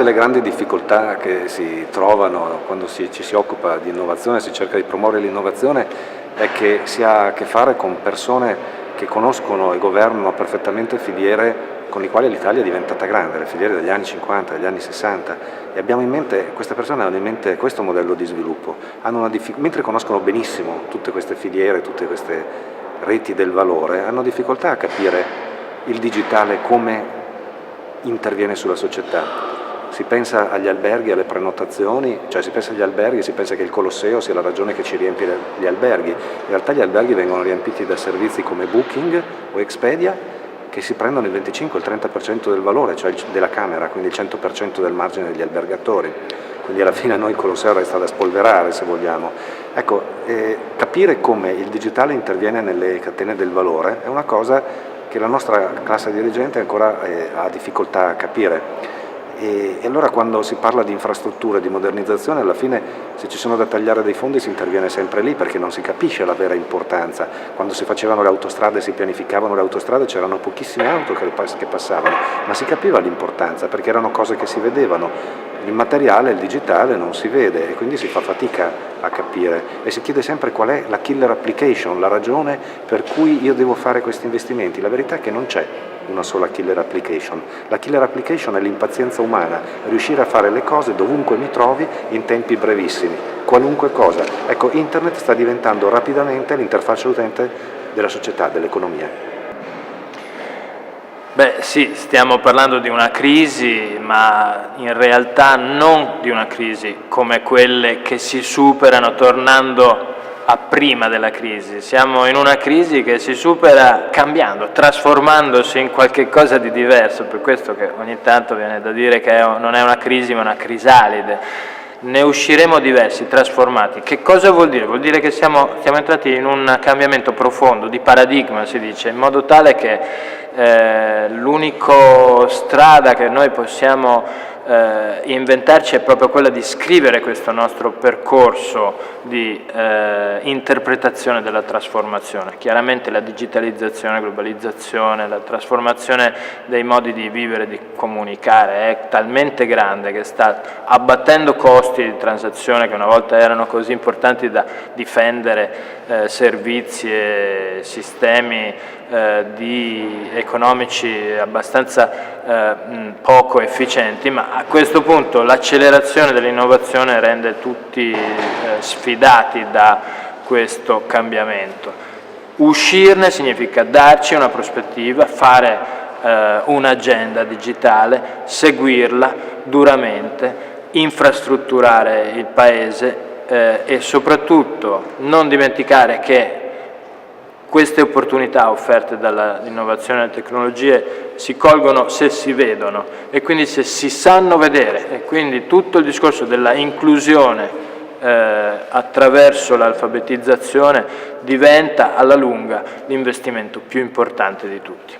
delle grandi difficoltà che si trovano quando ci si occupa di innovazione, si cerca di promuovere l'innovazione, è che si ha a che fare con persone che conoscono e governano perfettamente filiere con le quali l'Italia è diventata grande, le filiere degli anni 50, degli anni 60, e abbiamo in mente, queste persone hanno in mente questo modello di sviluppo, mentre conoscono benissimo tutte queste filiere, tutte queste reti del valore, hanno difficoltà a capire il digitale come interviene sulla società. Si pensa agli alberghi, alle prenotazioni, cioè si pensa agli alberghi, si pensa che il Colosseo sia la ragione che ci riempie gli alberghi. In realtà gli alberghi vengono riempiti da servizi come Booking o Expedia, che si prendono il 25 o il 30% del valore, cioè della camera, quindi il 100% del margine degli albergatori. Quindi alla fine a noi il Colosseo resta da spolverare, se vogliamo. Ecco, capire come il digitale interviene nelle catene del valore è una cosa che la nostra classe dirigente ancora ha difficoltà a capire. E allora quando si parla di infrastrutture, di modernizzazione, alla fine se ci sono da tagliare dei fondi si interviene sempre lì, perché non si capisce la vera importanza. Quando si facevano le autostrade, si pianificavano le autostrade, c'erano pochissime auto che passavano, ma si capiva l'importanza perché erano cose che si vedevano. Il materiale, il digitale non si vede e quindi si fa fatica a capire e si chiede sempre qual è la killer application, la ragione per cui io devo fare questi investimenti. La verità è che non c'è una sola killer application. La killer application è l'impazienza umana, riuscire a fare le cose dovunque mi trovi in tempi brevissimi, qualunque cosa. Ecco, internet sta diventando rapidamente l'interfaccia utente della società, dell'economia. Beh sì, stiamo parlando di una crisi, ma in realtà non di una crisi come quelle che si superano tornando a prima della crisi. Siamo in una crisi che si supera cambiando, trasformandosi in qualche cosa di diverso, per questo che ogni tanto viene da dire che non è una crisi ma una crisalide. Ne usciremo diversi, trasformati. Che cosa vuol dire? Vuol dire che siamo entrati in un cambiamento profondo, di paradigma si dice, in modo tale che l'unica strada che noi possiamo inventarci è proprio quella di scrivere questo nostro percorso di interpretazione della trasformazione. Chiaramente la digitalizzazione, la globalizzazione, la trasformazione dei modi di vivere, di comunicare è talmente grande che sta abbattendo costi di transazione che una volta erano così importanti da difendere servizi e sistemi economici abbastanza poco efficienti, ma a questo punto l'accelerazione dell'innovazione rende tutti sfidati da questo cambiamento. Uscirne significa darci una prospettiva, fare un'agenda digitale, seguirla duramente, infrastrutturare il Paese e soprattutto non dimenticare che queste opportunità offerte dall'innovazione e dalle tecnologie si colgono se si vedono e quindi se si sanno vedere, e quindi tutto il discorso della inclusione attraverso l'alfabetizzazione diventa alla lunga l'investimento più importante di tutti.